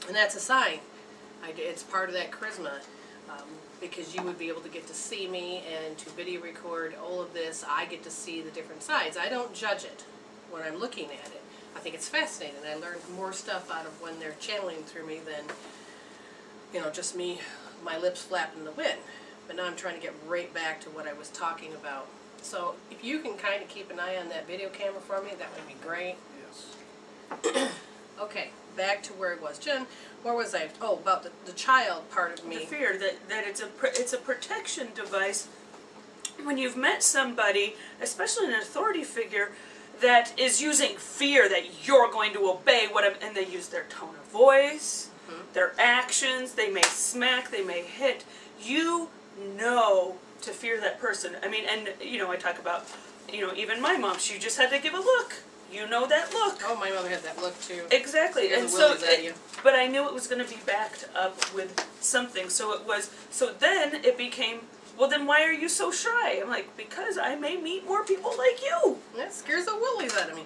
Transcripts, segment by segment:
And that's a sign. It's part of that charisma. Because you would be able to get to see me and to video record all of this. I get to see the different sides. I don't judge it when I'm looking at it. I think it's fascinating. I learned more stuff out of when they're channeling through me than, you know, just me, my lips flapping in the wind. But now I'm trying to get right back to what I was talking about. So if you can kind of keep an eye on that video camera for me, that would be great. Yes. Okay, back to where I was. Jen, where was I? Oh, about the child part of me. The fear that it's a protection device when you've met somebody, especially an authority figure, that is using fear that you're going to obey and they use their tone of voice, their actions, they may smack, they may hit. You know to fear that person. I mean, and you know, I talk about, you know, even my mom, she just had to give a look. You know that look. Oh, my mother had that look too. Exactly, and so, but I knew it was going to be backed up with something. So it was. So then it became. Well, then why are you so shy? I'm like, because I may meet more people like you. That scares the willies out of me.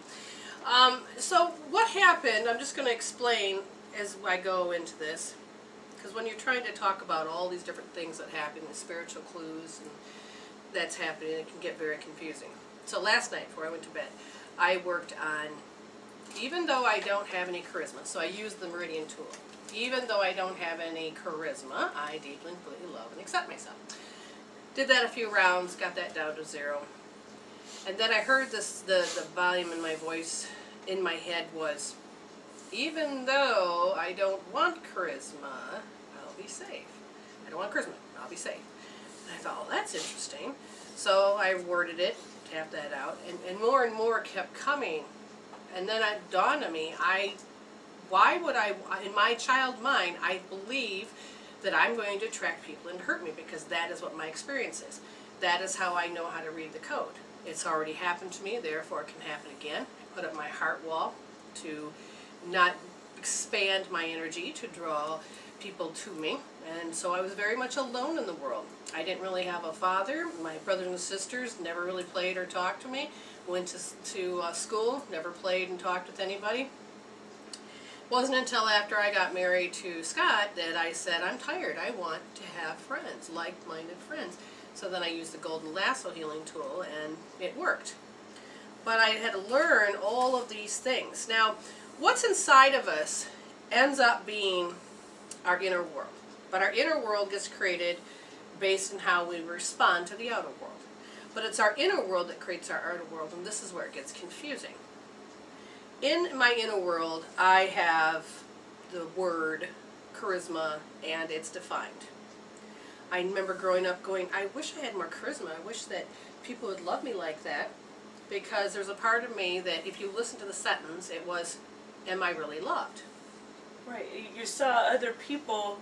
So what happened? I'm just going to explain as I go into this, because when you're trying to talk about all these different things that happen, the spiritual clues, and that's happening, it can get very confusing. So last night, before I went to bed, I worked on, even though I don't have any charisma, so I used the Meridian tool. Even though I don't have any charisma, I deeply and completely love and accept myself. Did that a few rounds, got that down to 0. And then I heard this, the volume in my voice, in my head was, even though I don't want charisma, I'll be safe. I don't want charisma, I'll be safe. And I thought, oh, that's interesting. So I worded it, tapped that out, and more kept coming. And then it dawned on me, why would I, in my child mind, I believe that I'm going to attract people and hurt me, because that is what my experience is. That is how I know how to read the code. It's already happened to me, therefore it can happen again. I put up my heart wall to not expand my energy, to draw people to me. And so I was very much alone in the world. I didn't really have a father. My brothers and sisters never really played or talked to me. Went to school, never played and talked with anybody. Wasn't until after I got married to Scott that I said, I'm tired. I want to have friends, like-minded friends. So then I used the Golden Lasso healing tool, and it worked. But I had to learn all of these things. Now, what's inside of us ends up being our inner world. But our inner world gets created based on how we respond to the outer world. But it's our inner world that creates our outer world, and this is where it gets confusing. In my inner world, I have the word charisma, and it's defined. I remember growing up going, I wish I had more charisma. I wish that people would love me like that, because there's a part of me that if you listen to the sentence, it was, am I really loved? Right. You saw other people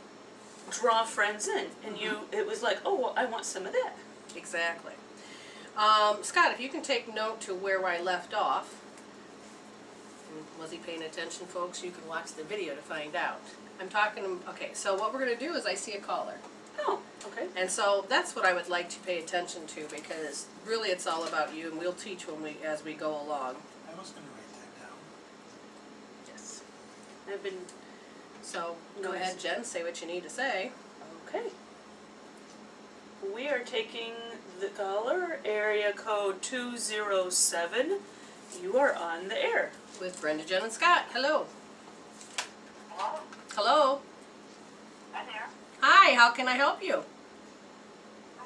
draw friends in, and it was like, oh, well, I want some of that. Exactly. Scott, if you can take note to where I left off. Was he paying attention, folks? You can watch the video to find out. I'm talking, okay, so what we're going to do is I see a caller. Oh, okay. And so that's what I would like to pay attention to, because really it's all about you, and we'll teach as we go along. I was going to write that down. Yes. So go ahead, Jen, say what you need to say. Okay. We are taking the caller, area code 207. You are on the air. With Brenda, Jen, and Scott. Hello. Hello? Hello. Hi there. Hi, how can I help you?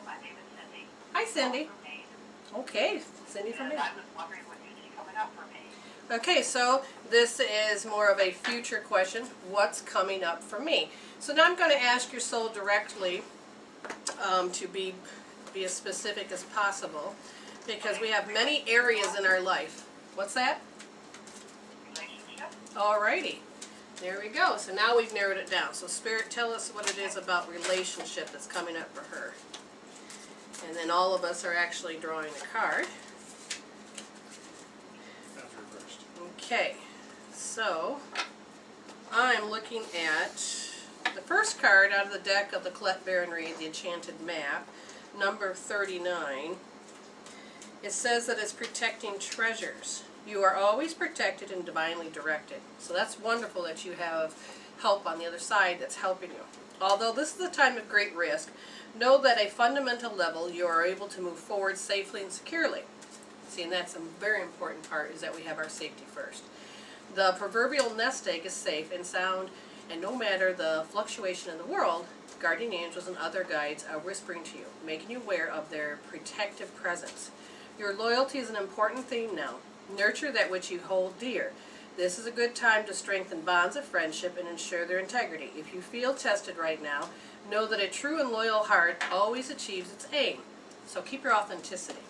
My name is Cindy. Hi, Cindy. From Maine. Okay, Cindy from And Maine. I was wondering what you see coming up for me. Okay, so this is more of a future question. What's coming up for me? So now I'm going to ask your soul directly to be as specific as possible, because we have many areas in our life. What's that? Relationship? Alrighty. There we go. So now we've narrowed it down. So Spirit, tell us what it is about relationship that's coming up for her. And then all of us are actually drawing a card. That's reversed. Okay. So I'm looking at the first card out of the deck of the Colette Baron Reed, the Enchanted Map, number 39. It says that it's protecting treasures. You are always protected and divinely directed. So that's wonderful that you have help on the other side that's helping you. Although this is a time of great risk, know that at a fundamental level you are able to move forward safely and securely. See, and that's a very important part, is that we have our safety first. The proverbial nest egg is safe and sound, and no matter the fluctuation in the world, guardian angels and other guides are whispering to you, making you aware of their protective presence. Your loyalty is an important theme now. Nurture that which you hold dear. This is a good time to strengthen bonds of friendship and ensure their integrity. If you feel tested right now, know that a true and loyal heart always achieves its aim. So keep your authenticity.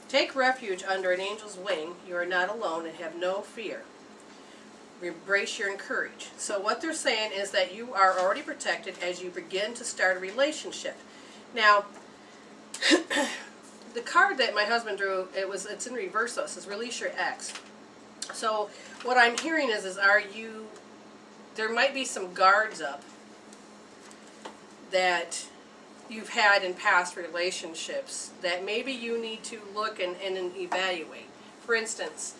Take refuge under an angel's wing. You are not alone and have no fear. Embrace your courage. So what they're saying is that you are already protected as you begin to start a relationship. Now, the card that my husband drew, it's in reverse, so it says release your ex. So what I'm hearing is there might be some guards up that you've had in past relationships that maybe you need to look and evaluate. For instance,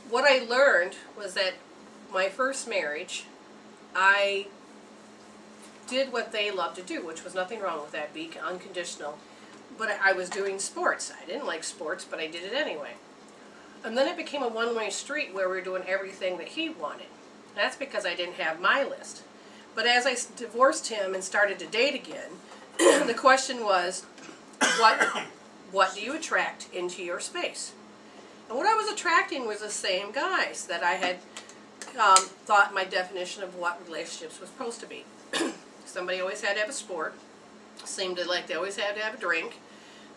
what I learned was that my first marriage, I did what they love to do, which was nothing wrong with that, be unconditional. But I was doing sports. I didn't like sports, but I did it anyway. And then it became a one-way street where we were doing everything that he wanted. That's because I didn't have my list. But as I divorced him and started to date again, the question was, what do you attract into your space? And what I was attracting was the same guys that I had thought my definition of what relationships was supposed to be. Somebody always had to have a sport. Seemed to like they always had to have a drink.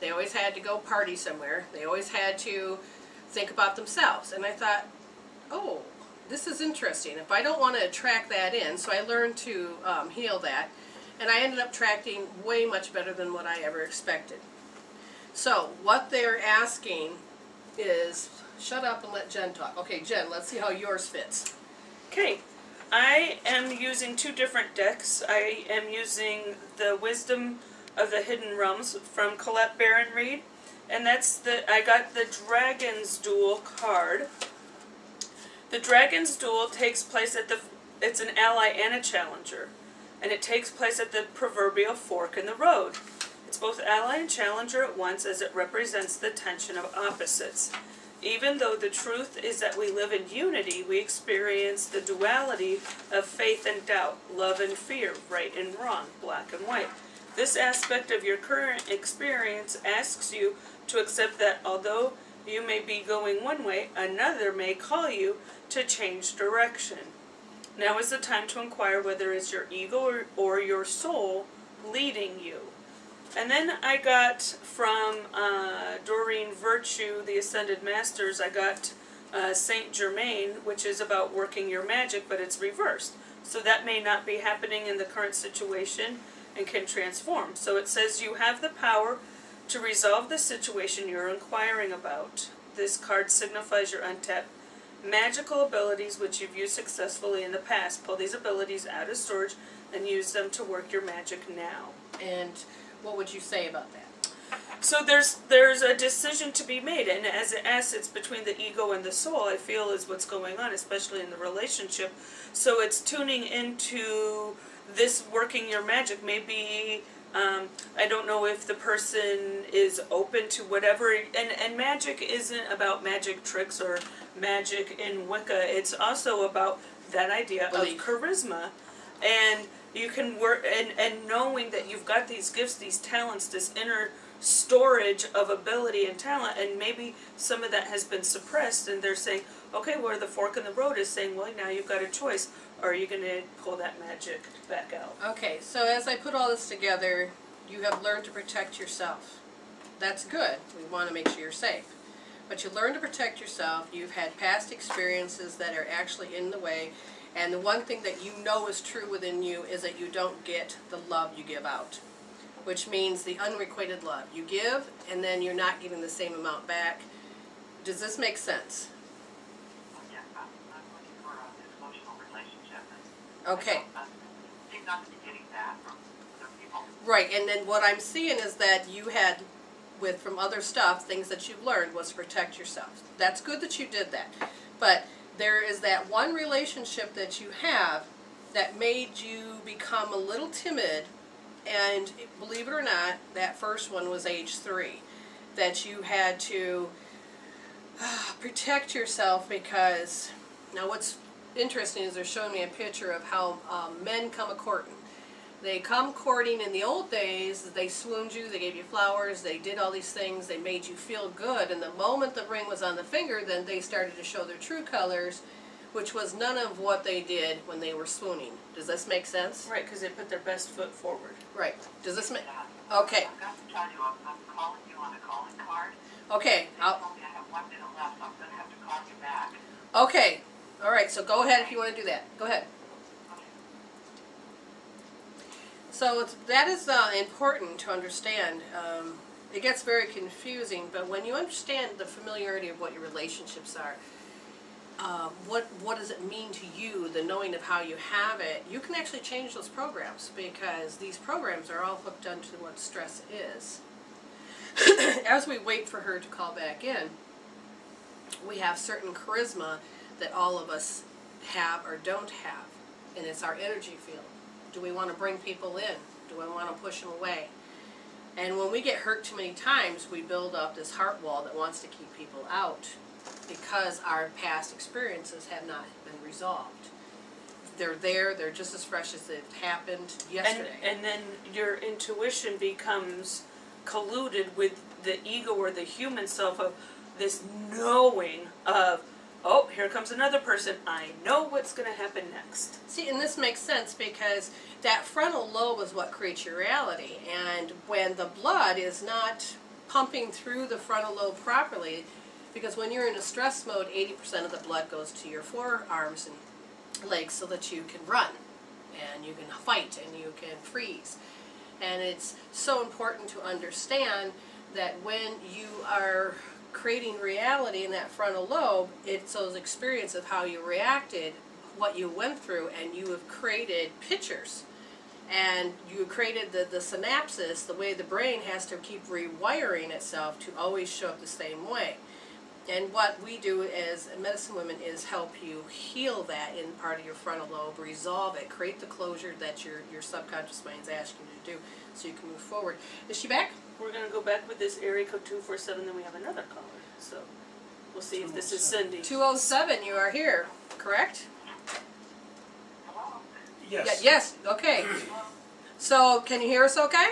They always had to go party somewhere. They always had to think about themselves. And I thought, oh, this is interesting. If I don't want to attract that in, so I learned to heal that. And I ended up attracting way much better than what I ever expected. So what they're asking is, shut up and let Jen talk. Okay, Jen, let's see how yours fits. Okay, I am using two different decks. I am using the Wisdom of the Hidden Realms from Colette Baron Reed, and I got the Dragon's Duel card. The Dragon's Duel takes place it's an ally and a challenger, and it takes place at the proverbial fork in the road. It's both ally and challenger at once, as it represents the tension of opposites. Even though the truth is that we live in unity, we experience the duality of faith and doubt, love and fear, right and wrong, black and white. This aspect of your current experience asks you to accept that although you may be going one way, another may call you to change direction. Now is the time to inquire whether it's your ego or your soul leading you. And then I got from Doreen Virtue, the Ascended Masters, I got Saint Germain, which is about working your magic, but it's reversed. So that may not be happening in the current situation and can transform. So it says you have the power to resolve the situation you're inquiring about. This card signifies your untapped magical abilities which you've used successfully in the past. Pull these abilities out of storage and use them to work your magic now. And what would you say about that? So there's a decision to be made, and as it asks, it's between the ego and the soul, I feel, is what's going on, especially in the relationship. So it's tuning into this working your magic. Maybe, I don't know if the person is open to whatever, and magic isn't about magic tricks or magic in Wicca. It's also about that idea of charisma, and you can work, and knowing that you've got these gifts, these talents, this inner storage of ability and talent, and maybe some of that has been suppressed, and they're saying, okay, where the fork in the road is saying, well, now you've got a choice. Are you going to pull that magic back out? Okay, so as I put all this together, you have learned to protect yourself. That's good. We want to make sure you're safe. But you learn to protect yourself. You've had past experiences that are actually in the way. And the one thing that you know is true within you is that you don't get the love you give out. Which means the unrequited love. You give, and then you're not getting the same amount back. Does this make sense? Yeah, I'm looking for an emotional relationship. Okay. I seem not to be getting that from other people. Right, and then what I'm seeing is that you had, from other stuff, things that you've learned was to protect yourself. That's good that you did that. But there is that one relationship that you have that made you become a little timid, and believe it or not, that first one was age 3, that you had to protect yourself because, now what's interesting is they're showing me a picture of how men come a-courting. They come courting in the old days, they swooned you, they gave you flowers, they did all these things, they made you feel good, and the moment the ring was on the finger, then they started to show their true colors, which was none of what they did when they were swooning. Does this make sense? Right, because they put their best foot forward. Right. Does this make... Yeah. Okay. I've got to tell you, I'm calling you on a calling card. Okay. They told me I have 1 minute left, so I'm going to have to call you back. Okay. All right, so go ahead if you want to do that. Go ahead. So that is important to understand. It gets very confusing, but when you understand the familiarity of what your relationships are, what does it mean to you, the knowing of how you have it, you can actually change those programs, because these programs are all hooked onto what stress is. As we wait for her to call back in, we have certain charisma that all of us have or don't have, and it's our energy field. Do we want to bring people in? Do we want to push them away? And when we get hurt too many times, we build up this heart wall that wants to keep people out because our past experiences have not been resolved. They're there, they're just as fresh as it happened yesterday. And then your intuition becomes colluded with the ego or the human self of this knowing of, oh, here comes another person. I know what's going to happen next. See, and this makes sense because that frontal lobe is what creates your reality. And when the blood is not pumping through the frontal lobe properly, because when you're in a stress mode, 80% of the blood goes to your forearms and legs so that you can run and you can fight and you can freeze. And it's so important to understand that when you are creating reality in that frontal lobe, it's those experiences of how you reacted, what you went through, and you have created pictures. And you created the synapses, the way the brain has to keep rewiring itself to always show up the same way. And what we do as medicine women is help you heal that in part of your frontal lobe, resolve it, create the closure that your subconscious mind's asking you to do so you can move forward. Is she back? We're going to go back with this area code 247, then we have another caller. So we'll see if this is Cindy. 207, you are here, correct? Hello? Yes. Yes, okay. So can you hear us okay?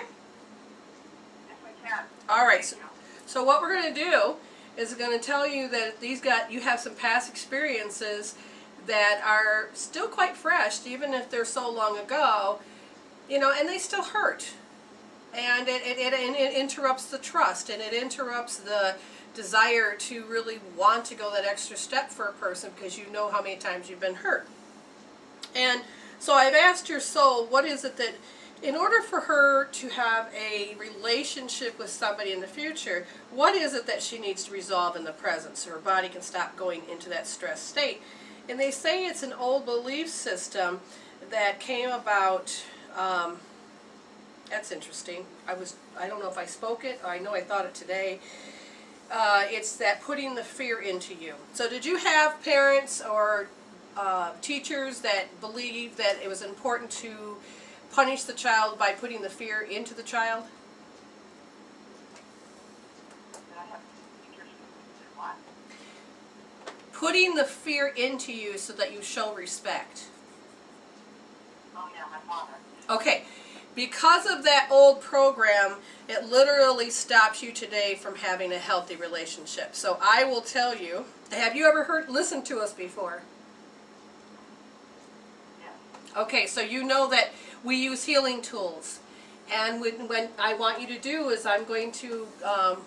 Yes, I can. All right. Thank you. So what we're going to do is going to tell you that you have some past experiences that are still quite fresh, even if they're so long ago, and they still hurt. And it interrupts the trust, and it interrupts the desire to really want to go that extra step for a person because you know how many times you've been hurt. And so I've asked your soul, what is it that, in order for her to have a relationship with somebody in the future, what is it that she needs to resolve in the present so her body can stop going into that stress state? And they say it's an old belief system that came about. That's interesting. I don't know if I spoke it. I know I thought it today. It's that putting the fear into you. So did you have parents or teachers that believed that it was important to punish the child by putting the fear into the child? Did I have teachers who did what? Putting the fear into you so that you show respect. Oh, yeah, my father. Okay. Because of that old program, it literally stops you today from having a healthy relationship. So I will tell you, have you ever listened to us before? Yes. Okay, so you know that we use healing tools. And when I want you to do is I'm going to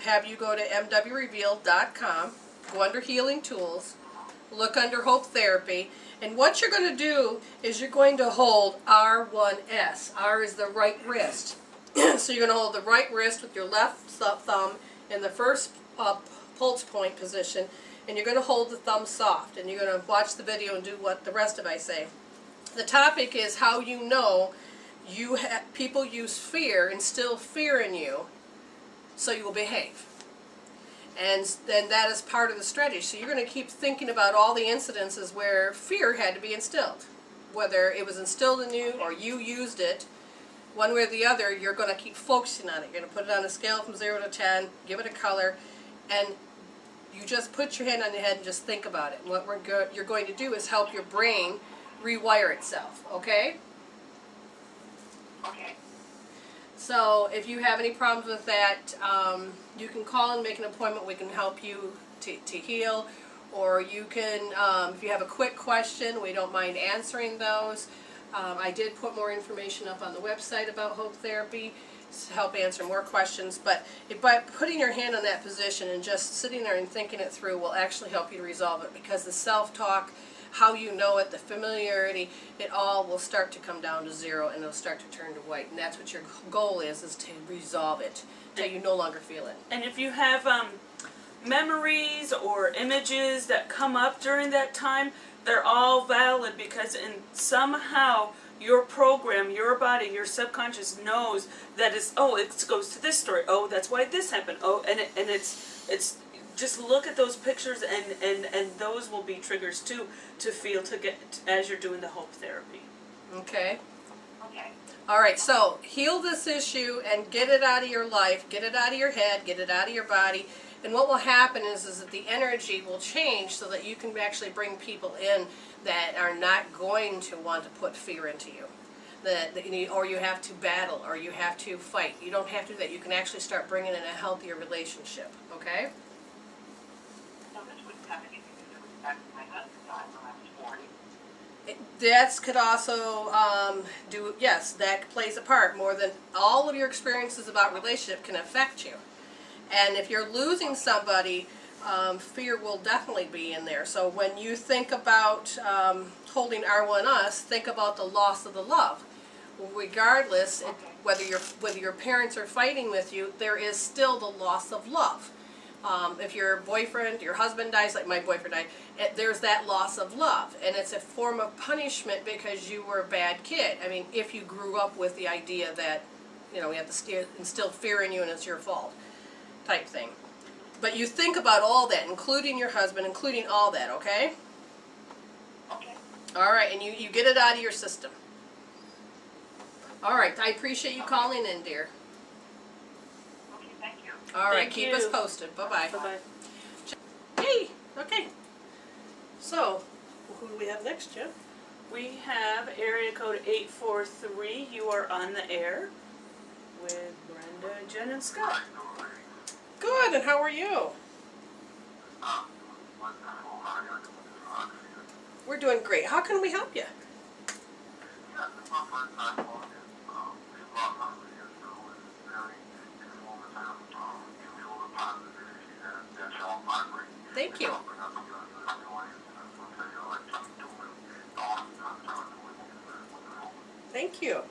have you go to MWRevealed.com, go under Healing Tools, look under Hope Therapy, and what you're going to do is you're going to hold R1S. R is the right wrist. So you're going to hold the right wrist with your left thumb in the first pulse point position, and you're going to hold the thumb soft, and you're going to watch the video and do what the rest of I say. The topic is how you know people use fear, instill fear in you, so you will behave. And then that is part of the strategy. So you're going to keep thinking about all the incidences where fear had to be instilled. Whether it was instilled in you or you used it, one way or the other, you're going to keep focusing on it. You're going to put it on a scale from 0 to 10, give it a color, and you just put your hand on your head and just think about it. And what you're going to do is help your brain rewire itself, okay? Okay. So if you have any problems with that, you can call and make an appointment. We can help you to heal. Or you can, if you have a quick question, we don't mind answering those. I did put more information up on the website about Hope Therapy to help answer more questions. But by putting your hand on that position and just sitting there and thinking it through will actually help you to resolve it, because the self-talk, how you know it, the familiarity, it all will start to come down to 0 and it'll start to turn to white. And that's what your goal is to resolve it until you no longer feel it. And if you have memories or images that come up during that time, they're all valid, because somehow your program, your body, your subconscious knows that it goes to this story. Oh, that's why this happened. Oh, and it's just look at those pictures, and those will be triggers too to feel as you're doing the Hope Therapy. Okay. Okay. All right, so heal this issue and get it out of your life, get it out of your head, get it out of your body. And what will happen is that the energy will change so that you can actually bring people in that are not going to want to put fear into you. Or you have to battle, or you have to fight. You don't have to do that. You can actually start bringing in a healthier relationship, okay? So this wouldn't have anything to do with back in my husband's time when I was 40. That could also yes, that plays a part. More than all of your experiences about relationship can affect you. And if you're losing somebody, fear will definitely be in there. So when you think about holding R1-us, think about the loss of the love. Regardless, whether your parents are fighting with you, there is still the loss of love. If your boyfriend, your husband dies, like my boyfriend died, there's that loss of love. And it's a form of punishment because you were a bad kid. I mean, if you grew up with the idea that, we have to instill fear in you and it's your fault type thing. But you think about all that, including your husband, including all that, okay? Okay. All right, and you get it out of your system. All right, I appreciate you calling in, dear. Okay, thank you. All right, Thank keep you. us posted. Bye-bye. Bye-bye. Hey, okay. So, who do we have next, Jeff? We have area code 843. You are on the air with Brenda, Jen, and Scott. Good, and how are you? We're doing great. How can we help you? Thank you. Thank you.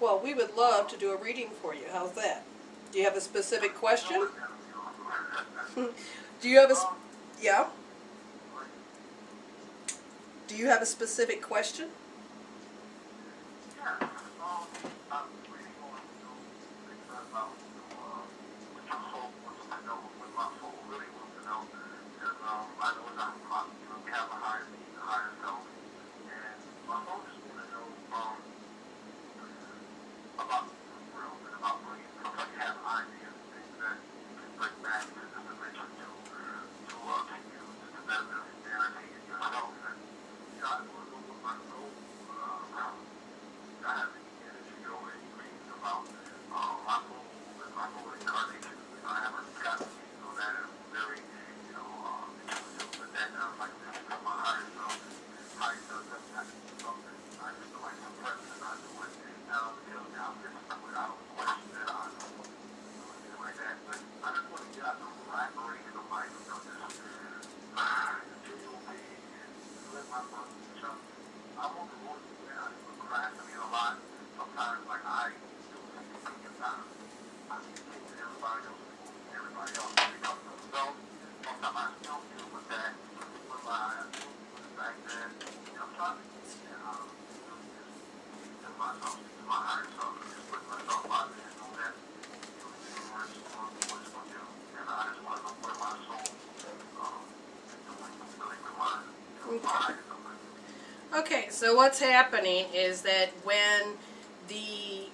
Well, we would love to do a reading for you. How's that? Do you have a specific question? Do you have a yeah? Do you have a specific question? Okay, so what's happening is that when the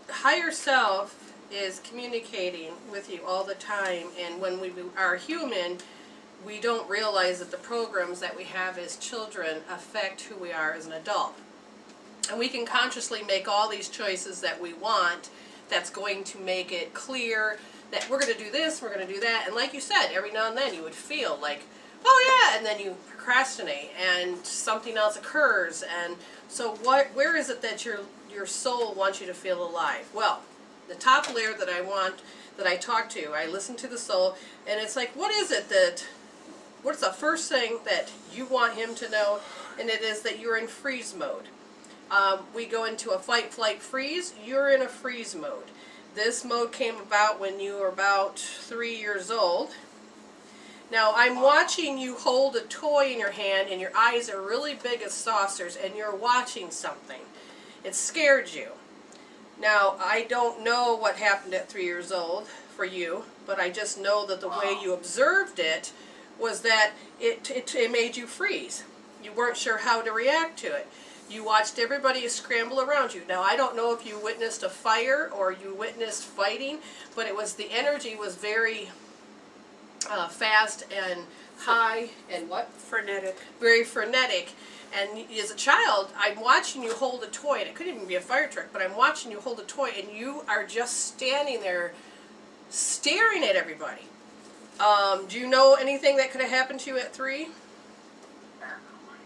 higher self is communicating with you all the time, and when we are human, we don't realize that the programs that we have as children affect who we are as an adult. And we can consciously make all these choices that we want that's going to make it clear that we're going to do this, we're going to do that. And like you said, every now and then you would feel like, oh yeah, and then you procrastinate and something else occurs. And so where is it that your soul wants you to feel alive? Well, the top layer that I talk to, I listen to the soul, and it's like, what's the first thing that you want him to know? And it is that you're in freeze mode. We go into a fight, flight, freeze. You're in a freeze mode. This mode came about when you were about 3 years old. Now, I'm watching you hold a toy in your hand, and your eyes are really big as saucers, and you're watching something. It scared you. Now, I don't know what happened at 3 years old for you, but I just know that the way you observed it was that it made you freeze. You weren't sure how to react to it. You watched everybody scramble around you. Now, I don't know if you witnessed a fire or you witnessed fighting, but the energy was very fast and high and what? Frenetic. Very frenetic. And as a child, I'm watching you hold a toy, and it could even be a fire truck, but I'm watching you hold a toy, and you are just standing there staring at everybody. Do you know anything that could have happened to you at 3? At 3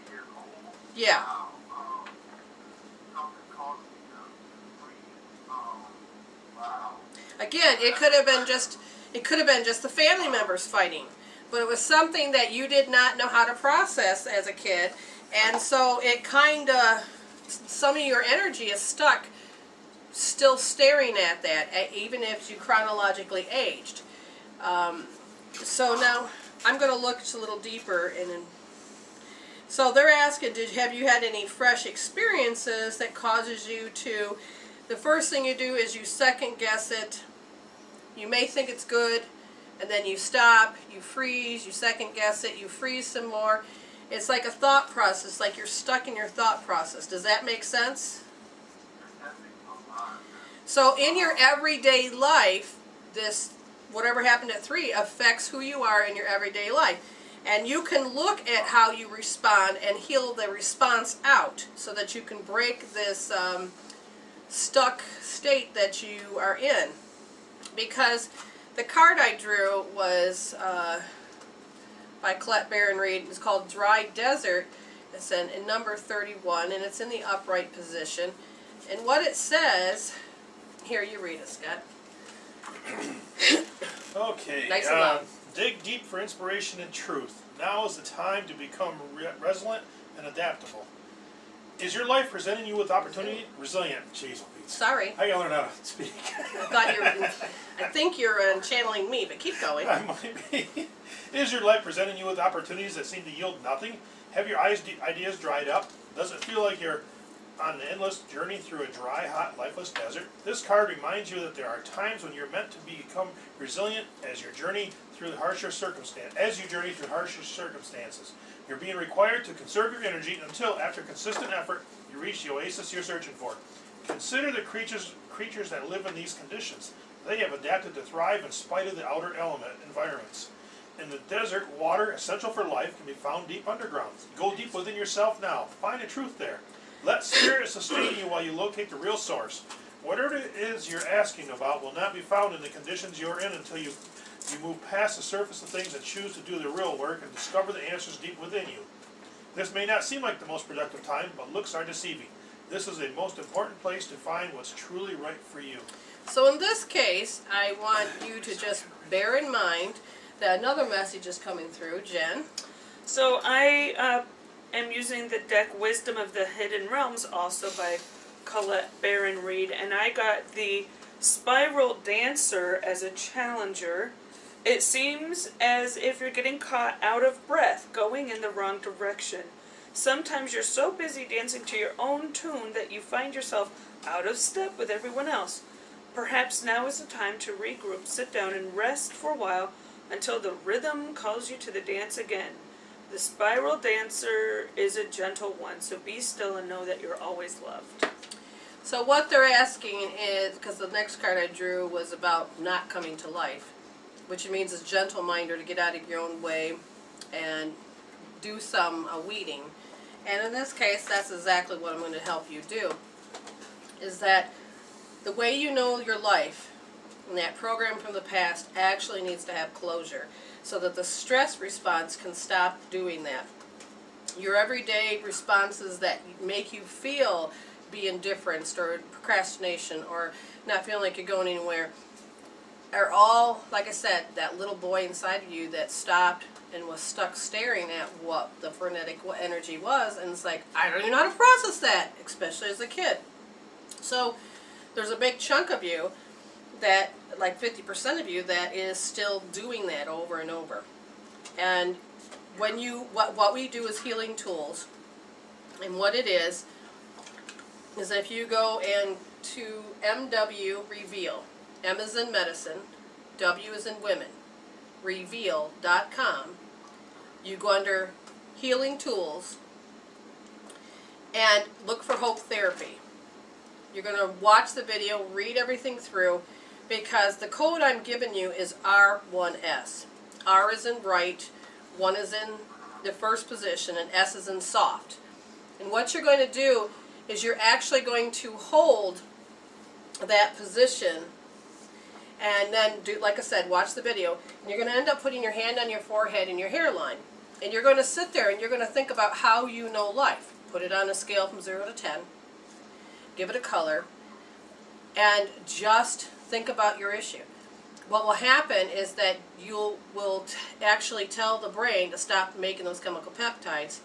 years old? Yeah. Something caused me to freeze. Wow. Again, it could have been just the family members fighting, but it was something that you did not know how to process as a kid, and so it kind of, some of your energy is stuck, still staring at that, even if you chronologically aged. So now I'm going to look a little deeper, and so they're asking, have you had any fresh experiences that causes you to? The first thing you do is you second guess it. You may think it's good, and then you stop, you freeze, you second guess it, you freeze some more. It's like a thought process, like you're stuck in your thought process. Does that make sense? So in your everyday life, this, whatever happened at 3 affects who you are in your everyday life. And you can look at how you respond and heal the response out so that you can break this stuck state that you are in. Because the card I drew was by Colette Baron Reed. It's called Dry Desert. It's in number 31, and it's in the upright position. And what it says, here, you read it, Scott. Okay. Nice and loud. Dig deep for inspiration and truth. Now is the time to become resilient and adaptable. Is your life presenting you with opportunity? Resilient. Jeez, Sorry. I gotta learn how to speak. I think you're channeling me, but keep going. I might be. Is your life presenting you with opportunities that seem to yield nothing? Have your ideas dried up? Does it feel like you're on an endless journey through a dry, hot, lifeless desert? This card reminds you that there are times when you're meant to become resilient as you journey through harsher circumstances. You're being required to conserve your energy until, after consistent effort, you reach the oasis you're searching for. Consider the creatures that live in these conditions. They have adapted to thrive in spite of the outer environments. In the desert, water, essential for life, can be found deep underground. Go deep within yourself now. Find the truth there. Let spirit sustain you while you locate the real source. Whatever it is you're asking about will not be found in the conditions you're in until you move past the surface of things and choose to do the real work and discover the answers deep within you. This may not seem like the most productive time, but looks are deceiving. This is the most important place to find what's truly right for you. So in this case, I want you to just bear in mind that another message is coming through. Jen? So I am using the deck Wisdom of the Hidden Realms, also by Colette Baron Reed, and I got the Spiral Dancer as a challenger. It seems as if you're getting caught out of breath, going in the wrong direction. Sometimes you're so busy dancing to your own tune that you find yourself out of step with everyone else. Perhaps now is the time to regroup, sit down, and rest for a while until the rhythm calls you to the dance again. The spiral dancer is a gentle one, so be still and know that you're always loved. So what they're asking is, because the next card I drew was about not coming to life, which means it's gentle minder to get out of your own way and do some weeding. And in this case, that's exactly what I'm going to help you do, is that the way you know your life and that program from the past actually needs to have closure so that the stress response can stop doing that. Your everyday responses that make you feel be indifference or procrastination or not feeling like you're going anywhere are all, like I said, that little boy inside of you that stopped and was stuck staring at what the frenetic energy was, and it's like, I don't even know how to process that, especially as a kid. So there's a big chunk of you that, like 50% of you, that is still doing that over and over. And when you, what we do is healing tools, and what it is if you go into MW Reveal, M is in medicine, W is in women, reveal.com, you go under healing tools and look for Hope Therapy. You're going to watch the video, read everything through, because the code I'm giving you is R1S. R is in right, 1 is in the first position, and S is in soft. And what you're going to do is you're actually going to hold that position and then do, like I said, watch the video, and you're going to end up putting your hand on your forehead and your hairline. And you're going to sit there and you're going to think about how you know life. Put it on a scale from 0 to 10. Give it a color. And just think about your issue. What will happen is that you will actually tell the brain to stop making those chemical peptides,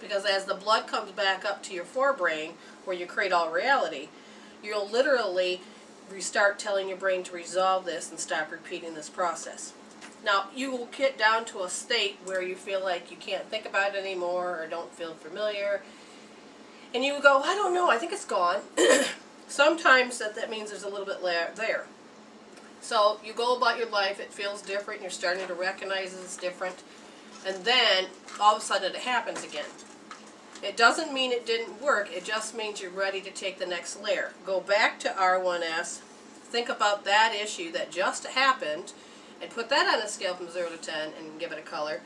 because as the blood comes back up to your forebrain, where you create all reality, you'll literally restart telling your brain to resolve this and stop repeating this process. Now, you will get down to a state where you feel like you can't think about it anymore or don't feel familiar. And you go, I don't know, I think it's gone. Sometimes that means there's a little bit there. So you go about your life, it feels different, you're starting to recognize it's different, and then all of a sudden it happens again. It doesn't mean it didn't work, it just means you're ready to take the next layer. Go back to R1S, think about that issue that just happened, and put that on a scale from 0 to 10 and give it a color.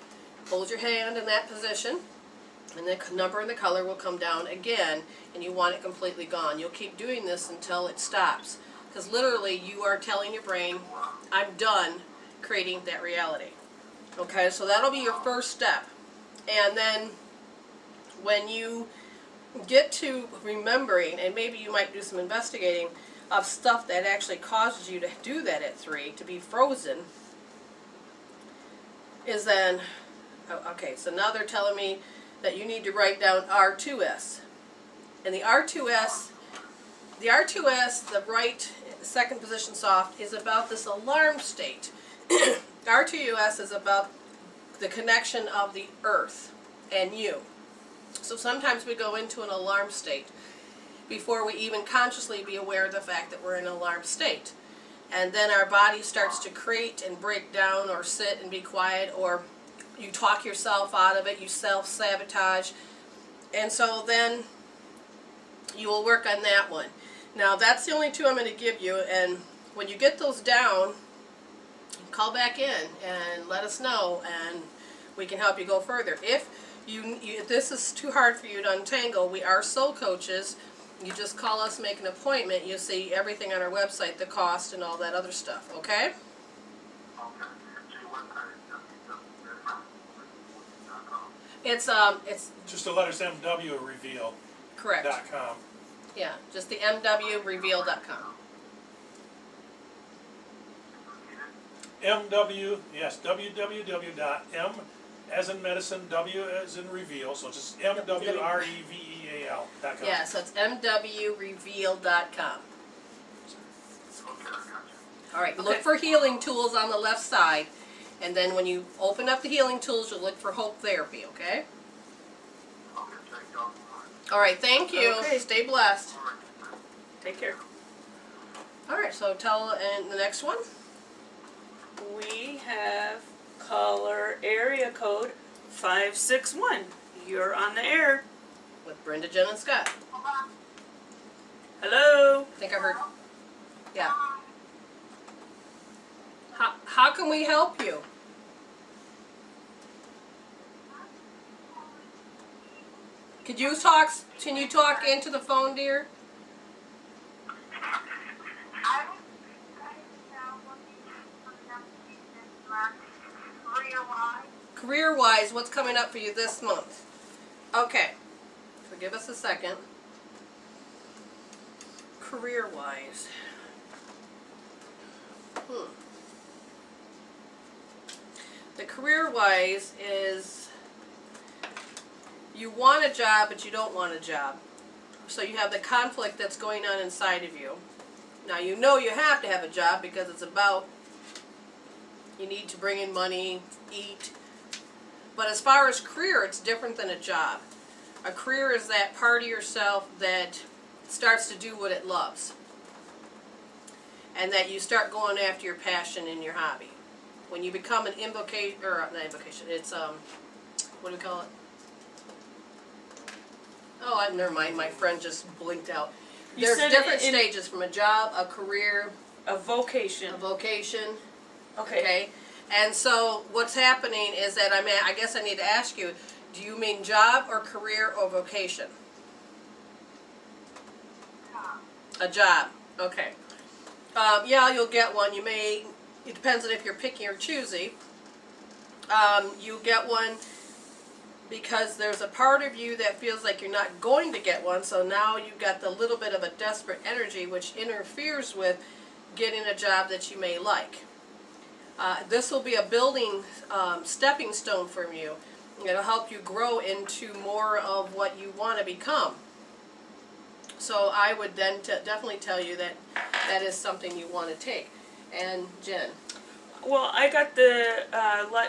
Hold your hand in that position, and the number and the color will come down again, and you want it completely gone. You'll keep doing this until it stops, because literally you are telling your brain, I'm done creating that reality. Okay, so that'll be your first step. And then when you get to remembering, and maybe you might do some investigating of stuff that actually causes you to do that at 3, to be frozen, is then, okay, so now they're telling me that you need to write down R2S. And the R2S, the right second position soft, is about this alarm state. R2S is about the connection of the earth and you. So sometimes we go into an alarm state before we even consciously be aware of the fact that we're in an alarm state. And then our body starts to create and break down or sit and be quiet, or you talk yourself out of it, you self-sabotage. And so then you will work on that one. Now that's the only 2 I'm going to give you, and when you get those down, call back in and let us know, and we can help you go further. If if this is too hard for you to untangle, we are soul coaches. You just call us, make an appointment. You'll see everything on our website, the cost and all that other stuff, okay? It's Just the letters MW Reveal. correct. .com. Yeah, just the MWReveal.com. MW, yes, www.m as in medicine, W as in reveal, so just MWREVEAL.com. Yeah, so it's MWReveal.com. All right, look for healing tools on the left side, and then when you open up the healing tools, you'll look for Hope Therapy, okay? All right, thank you. Okay. Stay blessed. Take care. All right, so tell, and the next one? We have caller area code 561. You're on the air. With Brenda, Jen, and Scott. Hello. I think I heard. Yeah. How can we help you? Can you talk into the phone, dear? I was kind of looking for something this month, career-wise. Career-wise, what's coming up for you this month? Okay. So give us a second. Career-wise. The career-wise is you want a job, but you don't want a job. So you have the conflict that's going on inside of you. Now you know you have to have a job because it's about you need to bring in money, eat. But as far as career, it's different than a job. A career is that part of yourself that starts to do what it loves. And that you start going after your passion and your hobby. When you become an invocation, or not invocation, it's, what do we call it? Oh, never mind, my friend just blinked out. There's different stages from a job, a career, a vocation. A vocation. Okay. And so what's happening is that I guess I need to ask you, do you mean job or career or vocation? A job. Okay. Yeah, you'll get one. You may, it depends on if you're picky or choosy. You get one because there's a part of you that feels like you're not going to get one, so now you've got the little bit of a desperate energy which interferes with getting a job that you may like. This will be a building stepping stone for you. It'll help you grow into more of what you want to become. So I would then definitely tell you that that is something you want to take. And Jen? Well, I got the,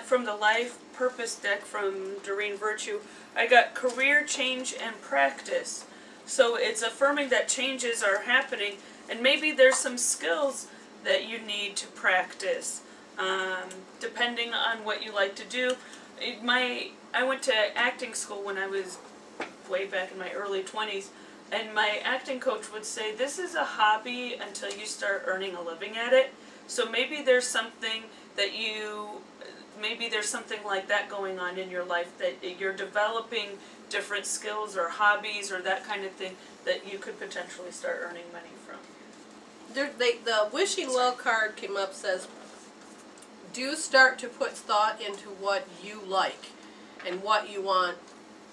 from the Life Purpose deck from Doreen Virtue, I got career change and practice. So it's affirming that changes are happening, and maybe there's some skills that you need to practice, depending on what you like to do. I went to acting school when I was way back in my early 20s, and my acting coach would say, this is a hobby until you start earning a living at it. So maybe there's something that maybe there's something like that going on in your life, that you're developing different skills or hobbies or that kind of thing that you could potentially start earning money from. The wishing well card came up, says, do start to put thought into what you like and what you want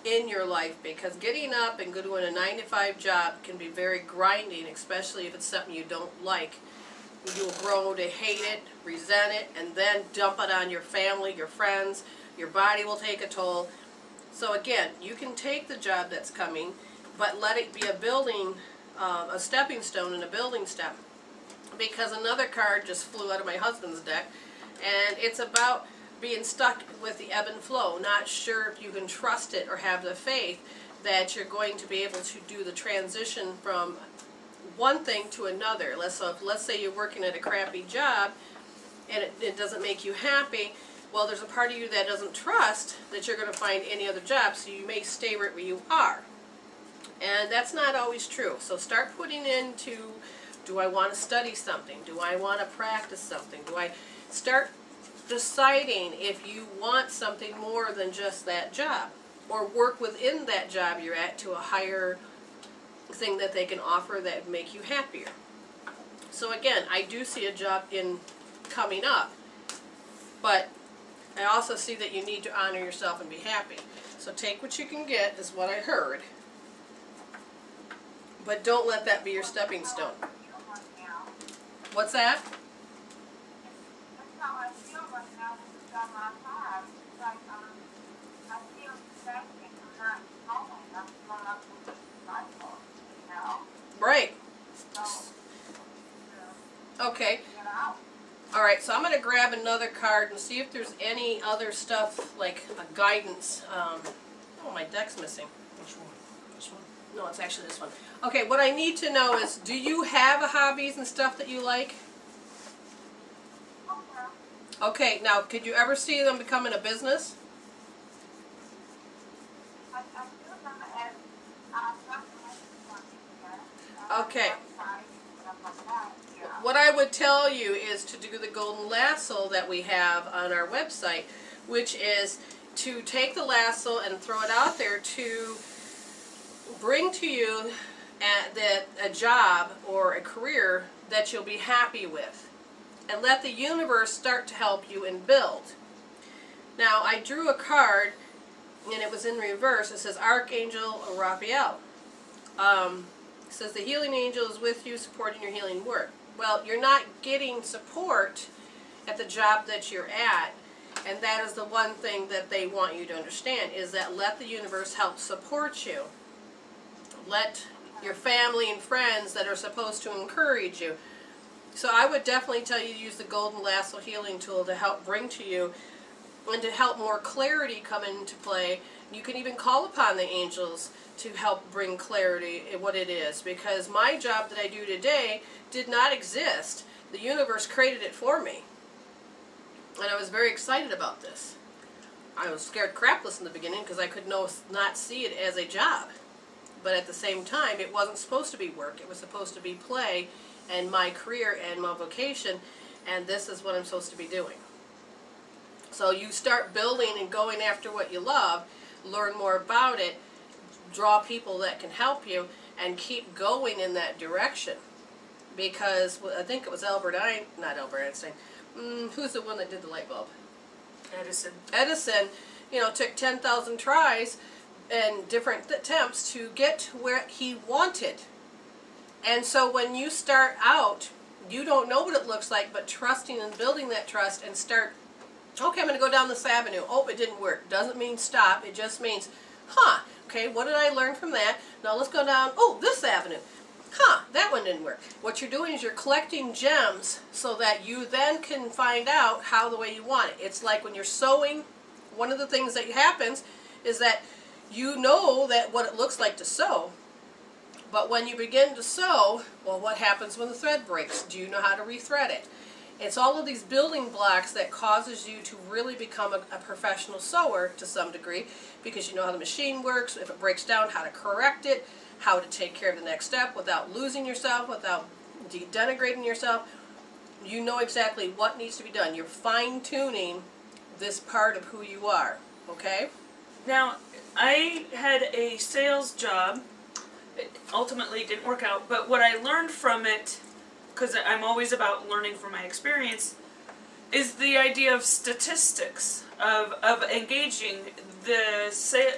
in your life, because getting up and doing a 9-to-5 job can be very grinding, especially if it's something you don't like. You will grow to hate it, resent it, and then dump it on your family, your friends. Your body will take a toll. So again, you can take the job that's coming, but let it be a building, a stepping stone and a building step. Because another card just flew out of my husband's deck, and it's about being stuck with the ebb and flow, not sure if you can trust it or have the faith that you're going to be able to do the transition from one thing to another. Let's say you're working at a crappy job and it doesn't make you happy. Well, there's a part of you that doesn't trust that you're going to find any other job, so you may stay right where you are. And that's not always true. So start putting into, do I want to study something? Do I want to practice something? Do I start deciding if you want something more than just that job, or work within that job you're at to a higher thing that they can offer that would make you happier. So again, I do see a job coming up, but I also see that you need to honor yourself and be happy. So take what you can get, is what I heard, but don't let that be your stepping stone. What's that? Right. Okay. Alright, so I'm going to grab another card and see if there's any other stuff, like a guidance. Oh, my deck's missing. Which one? This one? No, it's actually this one. Okay, what I need to know is, do you have hobbies and stuff that you like? Okay, now, could you ever see them becoming a business? Okay. What I would tell you is to do the golden lasso that we have on our website, which is to take the lasso and throw it out there to bring to you a job or a career that you'll be happy with, and let the universe start to help you and build. Now, I drew a card, and it was in reverse. It says Archangel Raphael. It says the healing angel is with you, supporting your healing work. Well, you're not getting support at the job that you're at, and that is the one thing that they want you to understand, is that let the universe help support you. Let your family and friends that are supposed to encourage you. So I would definitely tell you to use the Golden Lasso Healing Tool to help bring to you and to help more clarity come into play. You can even call upon the angels to help bring clarity in what it is, because my job that I do today did not exist. The universe created it for me. And I was very excited about this. I was scared crapless in the beginning because I could not see it as a job. But at the same time, it wasn't supposed to be work. It was supposed to be play and my career and my vocation, and this is what I'm supposed to be doing. So you start building and going after what you love, learn more about it, draw people that can help you, and keep going in that direction. Because I think it was Albert Einstein. Who's the one that did the light bulb? Edison. Edison, took 10,000 tries and different attempts to get where he wanted. And so when you start out, you don't know what it looks like, but trusting and building that trust and start, okay, I'm going to go down this avenue. Oh, it didn't work. Doesn't mean stop. It just means, okay, what did I learn from that? Now let's go down, this avenue. That one didn't work. What you're doing is you're collecting gems so that you then can find out how the way you want it. It's like when you're sewing, one of the things that happens is that you know that what it looks like to sew, but when you begin to sew, well, what happens when the thread breaks? Do you know how to rethread it? It's all of these building blocks that causes you to really become a professional sewer to some degree, because you know how the machine works, if it breaks down, how to correct it, how to take care of the next step without losing yourself, without denigrating yourself. You know exactly what needs to be done. You're fine-tuning this part of who you are, okay? Now, I had a sales job. It ultimately didn't work out, but what I learned from it, because I'm always about learning from my experience, is the idea of statistics, of engaging.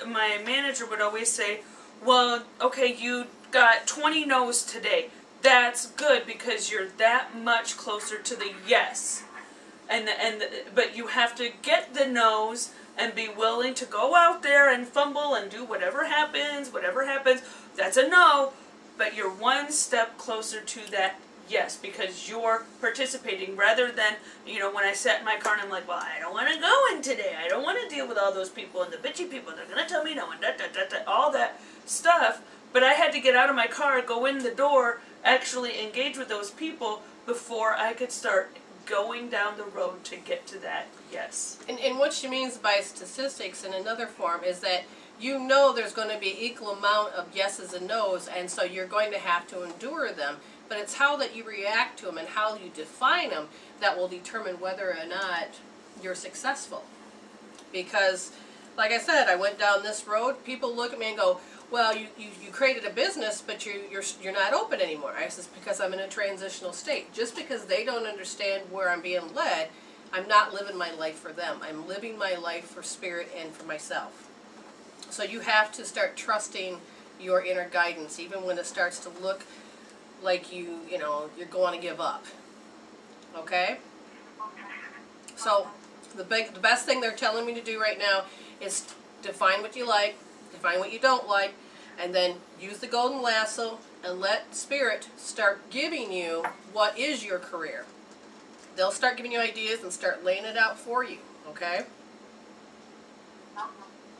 My manager would always say, well, okay, you got 20 no's today. That's good because you're that much closer to the yes. But you have to get the no's and be willing to go out there and fumble and do whatever happens. That's a no, but you're one step closer to that yes, because you're participating rather than, when I sat in my car and I'm like, well, I don't want to go in today. I don't want to deal with all those people and the bitchy people. They're going to tell me no and all that stuff. But I had to get out of my car, go in the door, actually engage with those people before I could start going down the road to get to that yes. And what she means by statistics in another form is that there's going to be equal amount of yeses and nos, and so you're going to have to endure them. But it's how that you react to them and how you define them that will determine whether or not you're successful. Because, like I said, I went down this road, people look at me and go, well, you created a business, but you're not open anymore. I said, because I'm in a transitional state. Just because they don't understand where I'm being led, I'm not living my life for them. I'm living my life for spirit and for myself. So you have to start trusting your inner guidance, even when it starts to look like you're going to give up. Okay? So the best thing they're telling me to do right now is define what you like, define what you don't like, and then use the golden lasso and let spirit start giving you what is your career. They'll start giving you ideas and start laying it out for you. Okay?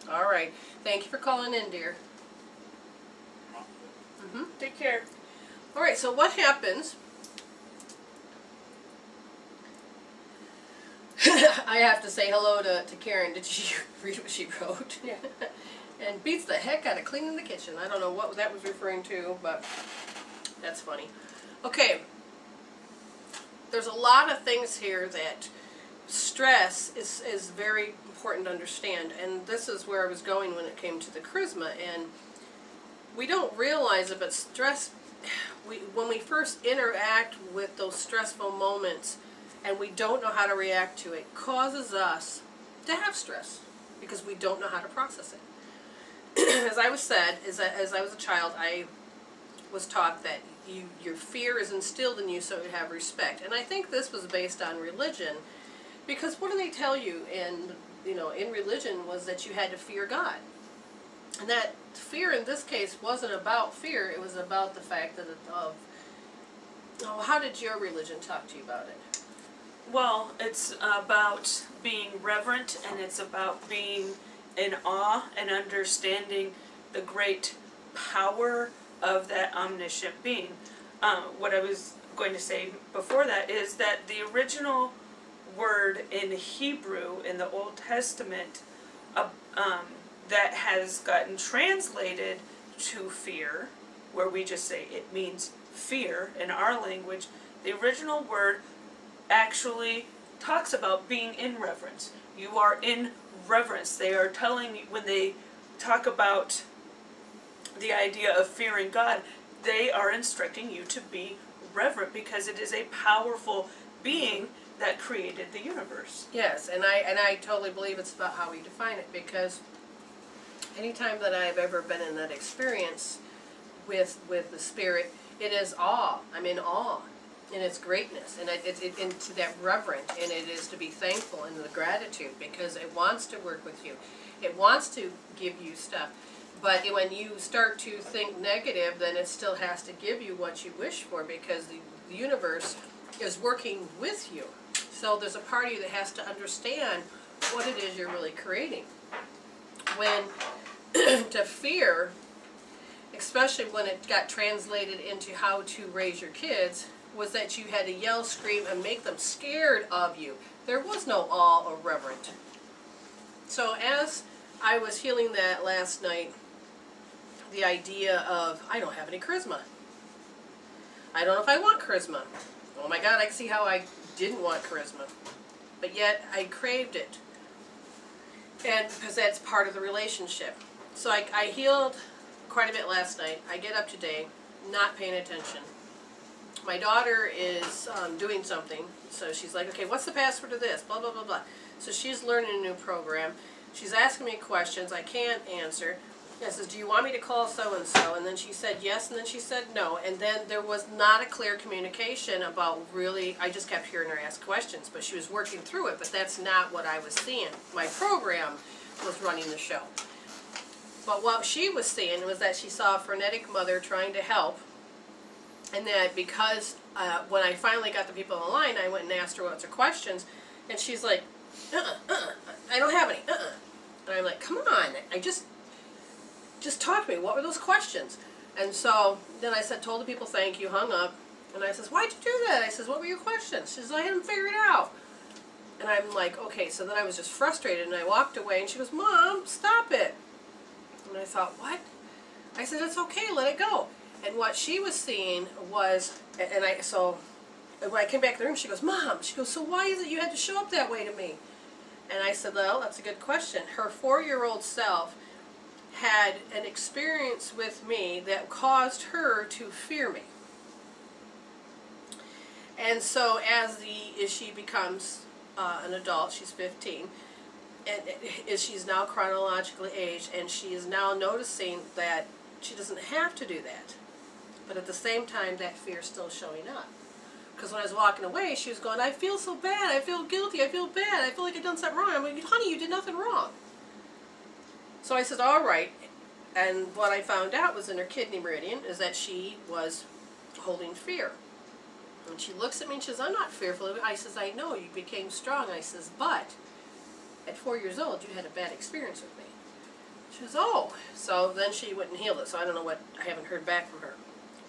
All right. Thank you for calling in, dear. Take care. All right, so what happens? I have to say hello to Karen. Did she read what she wrote? Yeah. and beats the heck out of cleaning the kitchen. I don't know what that was referring to, but that's funny. Okay, there's a lot of things here that stress is very important to understand, and this is where I was going when it came to the charisma. And we don't realize it, but stress, when we first interact with those stressful moments and we don't know how to react to it, causes us to have stress because we don't know how to process it. As I was said, as I was a child, I was taught that your fear is instilled in you so you have respect. And I think this was based on religion, because what do they tell you in religion was that you had to fear God. And that fear in this case wasn't about fear, it was about the fact that how did your religion talk to you about it? Well, it's about being reverent, and it's about being in awe and understanding the great power of that omniscient being. What I was going to say before that is that the original word in Hebrew in the Old Testament that has gotten translated to fear, where we just say it means fear in our language, the original word actually talks about being in reverence. You are in reverence. They are telling you, when they talk about the idea of fearing God, they are instructing you to be reverent because it is a powerful being that created the universe. Yes, and I totally believe it's about how we define it, because anytime that I've ever been in that experience with the Spirit, it is awe. I'm in awe in its greatness, and it's into that reverent, and it is to be thankful and the gratitude, because it wants to work with you. It wants to give you stuff. But when you start to think negative, then it still has to give you what you wish for, because the universe is working with you. So there's a part of you that has to understand what it is you're really creating. When to fear, especially when it got translated into how to raise your kids, was that you had to yell, scream, and make them scared of you. There was no awe or reverent. So as I was healing that last night, the idea of, I don't have any charisma. I don't know if I want charisma. Oh my God, I can see how I didn't want charisma. But yet, I craved it. And because that's part of the relationship. So I healed quite a bit last night. I get up today, not paying attention. My daughter is doing something, so she's like, okay, what's the password to this? Blah, blah, blah, blah. So she's learning a new program. She's asking me questions I can't answer. I says, do you want me to call so-and-so? And then she said yes, and then she said no. And then there was not a clear communication about really, I just kept hearing her ask questions, but she was working through it, but that's not what I was seeing. My program was running the show. But what she was seeing was that she saw a frenetic mother trying to help, and that because when I finally got the people on the line, I went and asked her what's her questions, and she's like, I don't have any, And I'm like, come on, just talk to me. What were those questions? And so then I told the people thank you, hung up, and I says, why'd you do that? I says, what were your questions? She says, I hadn't figured it out. And I'm like, okay, so then I was just frustrated, and I walked away, and she goes, Mom, stop it. And I thought, what? I said, it's okay, let it go. And what she was seeing was, so when I came back to the room, she goes, Mom, she goes, so why is it you had to show up that way to me? And I said, well, that's a good question. Her 4-year-old self had an experience with me that caused her to fear me. And so as she becomes an adult, she's 15, and she's now chronologically aged, and she is now noticing that she doesn't have to do that. But at the same time, that fear is still showing up. Because when I was walking away, she was going, I feel so bad, I feel guilty, I feel bad, I feel like I've done something wrong. I'm like, honey, you did nothing wrong. So I said, all right. And what I found out was in her kidney meridian is that she was holding fear. And she looks at me and she says, I'm not fearful of it. I says, I know, you became strong. I says, but at 4 years old, you had a bad experience with me. She says, oh. So then she went and healed it. So I don't know what, I haven't heard back from her.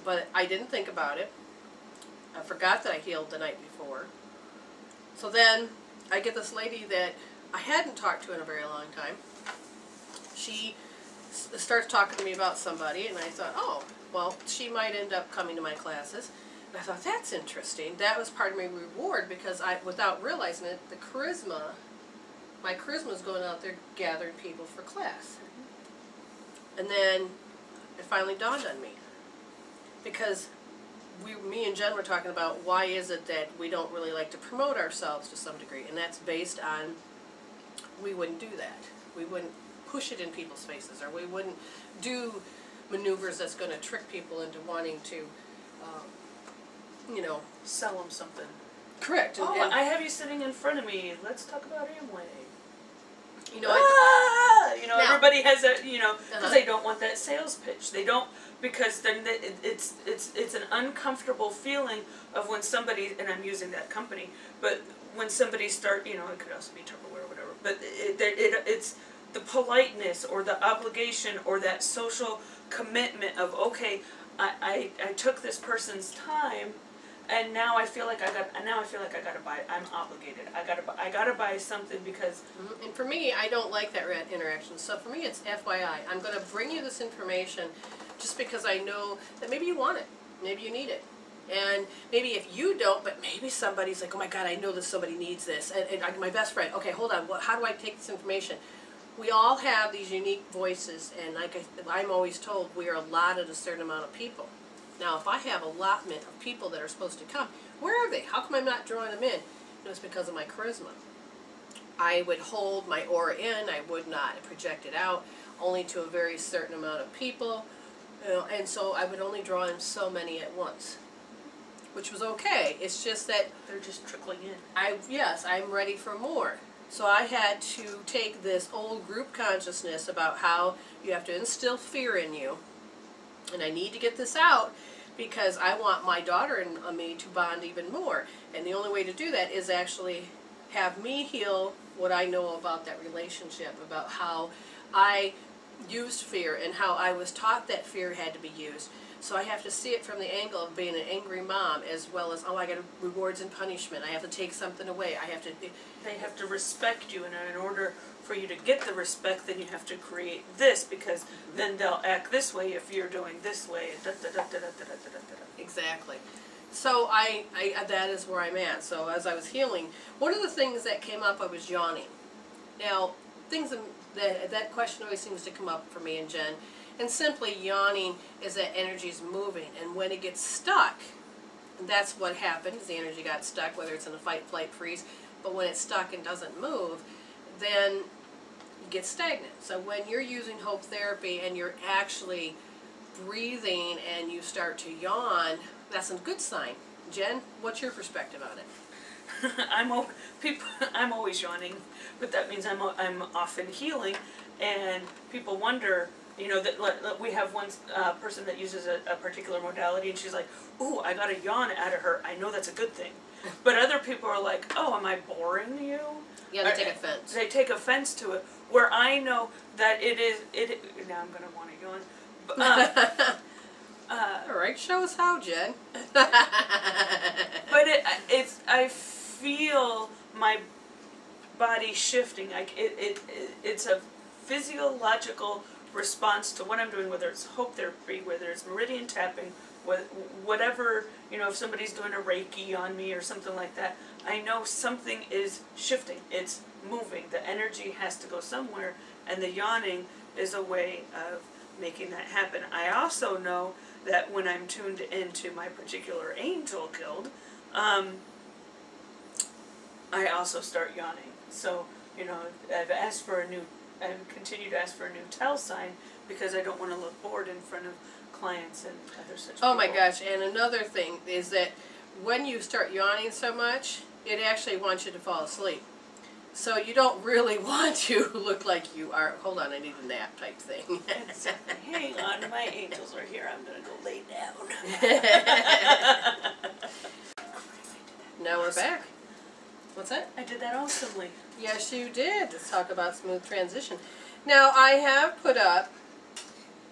But I didn't think about it. I forgot that I healed the night before. So then I get this lady that I hadn't talked to in a very long time. She starts talking to me about somebody, and I thought, oh, well, she might end up coming to my classes. And I thought, that's interesting. That was part of my reward, because without realizing it, my charisma is going out there gathering people for class. And then it finally dawned on me, because me and Jen were talking about why is it that we don't really like to promote ourselves to some degree, and that's based on we wouldn't do that. We wouldn't push it in people's faces, or we wouldn't do maneuvers that's going to trick people into wanting to, Sell them something. correct. Oh, I have you sitting in front of me. Let's talk about Amway. Now, Everybody has a, because Uh-huh. they don't want that sales pitch. They don't, because then it's an uncomfortable feeling of when somebody, and I'm using that company, but when somebody it could also be Tupperware or whatever, but it's the politeness or the obligation or that social commitment of, okay, I took this person's time, and now I feel like I gotta buy it. I'm obligated. I gotta buy something because. and for me, I don't like that interaction. So for me, it's FYI. I'm going to bring you this information just because I know that maybe you want it, maybe you need it, and maybe if you don't, but maybe somebody's like, oh my God, I know that somebody needs this, and my best friend. Okay, hold on. How do I take this information? We all have these unique voices, and like I'm always told, we are allotted a certain amount of people. Now, if I have allotment of people that are supposed to come, where are they? How come I'm not drawing them in? It's because of my charisma. I would hold my aura in. I would not project it out, only to a very certain amount of people. And so I would only draw in so many at once, which was okay. It's just that They're just trickling in. I'm ready for more. So I had to take this old group consciousness about how you have to instill fear in you. And I need to get this out because I want my daughter and me to bond even more. And the only way to do that is actually have me heal what I know about that relationship, about how I used fear and how I was taught that fear had to be used. So I have to see it from the angle of being an angry mom, as well as, I got rewards and punishment. I have to take something away. They have to respect you, and in order for you to get the respect, then you have to create this, because then they'll act this way if you're doing this way. Exactly. So that is where I'm at. So as I was healing, one of the things that came up, I was yawning. Now, that question always seems to come up for me and Jen. And simply yawning is that energy is moving, and when it gets stuck, that's what happens. The energy got stuck, whether it's in a fight, flight, freeze. But when it's stuck and doesn't move, then you get stagnant. So when you're using hope therapy and you're actually breathing and you start to yawn, that's a good sign. Jen, what's your perspective on it? I'm always yawning, but that means I'm often healing, and people wonder. That we have one person that uses a particular modality, and she's like, "Ooh, I got a yawn out of her. I know that's a good thing." But other people are like, "Oh, am I boring you?" Yeah, they take offense. They take offense to it. Where I know that it is. Now I'm gonna want to yawn. All right, show us how, Jen. But I feel my body shifting. It's a physiological response to what I'm doing, whether it's hope therapy, whether it's meridian tapping, whatever, if somebody's doing a Reiki on me or something like that, I know something is shifting. It's moving. The energy has to go somewhere, and the yawning is a way of making that happen. I also know that when I'm tuned into my particular angel guild, I also start yawning. So, I've continued to ask for a new tell sign because I don't want to look bored in front of clients and other such people. Oh my gosh, and another thing is that when you start yawning so much, it actually wants you to fall asleep. So you don't really want to look like you are, hold on, I need a nap type thing. Hang on, my angels are here. I'm going to go lay down. Now we're back. What's that? I did that awesomely. Yes, you did. Let's talk about smooth transition. Now, I have put up,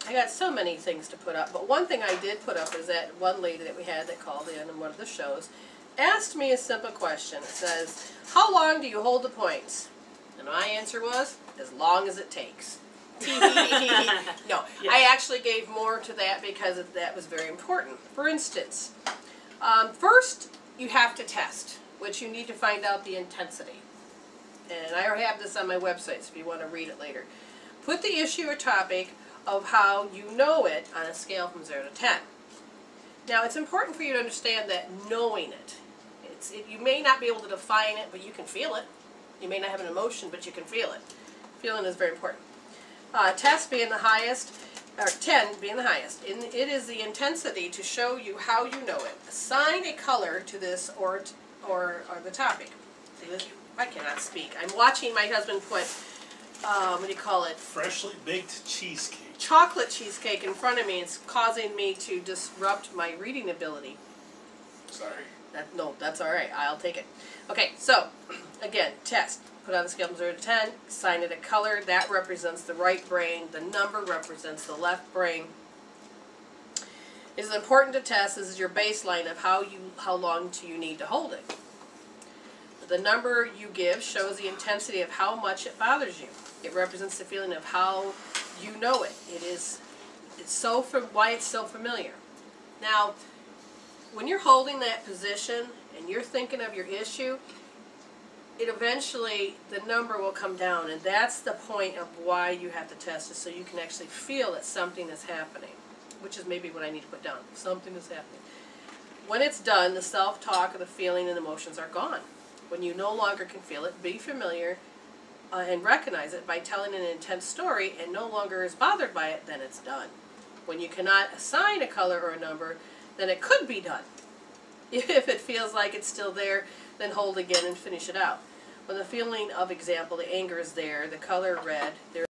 I got so many things to put up, but one thing I did put up is that one lady that we had that called in one of the shows asked me a simple question. It says, how long do you hold the points? And my answer was, as long as it takes. No, Yeah. I actually gave more to that because that was very important. For instance, first you have to test, which you need to find out the intensity. And I have this on my website, so if you want to read it later. Put the issue or topic of how you know it on a scale from 0 to 10. Now, it's important for you to understand that knowing it, you may not be able to define it, but you can feel it. You may not have an emotion, but you can feel it. Feeling is very important. Test being the highest, or 10 being the highest. It is the intensity to show you how you know it. Assign a color to this or the topic. I cannot speak. I'm watching my husband put, what do you call it? Freshly baked cheesecake. Chocolate cheesecake in front of me. It's causing me to disrupt my reading ability. Sorry. No, that's all right. I'll take it. Okay, so again, test. Put on the scale from 0 to 10. Assign it a color. That represents the right brain. The number represents the left brain. It is important to test. This is your baseline of how long do you need to hold it. The number you give shows the intensity of how much it bothers you. It represents the feeling of how you know it. Why it's so familiar. Now, when you're holding that position and you're thinking of your issue, eventually the number will come down, and that's the point of why you have to test it, so you can actually feel that something is happening, which is maybe what I need to put down. Something is happening. When it's done, the self-talk of the feeling and emotions are gone. When you no longer can feel it, be familiar and recognize it by telling an intense story and no longer is bothered by it, then it's done. When you cannot assign a color or a number, then it could be done. If it feels like it's still there, then hold again and finish it out. When the feeling of example, the anger is there, the color red, there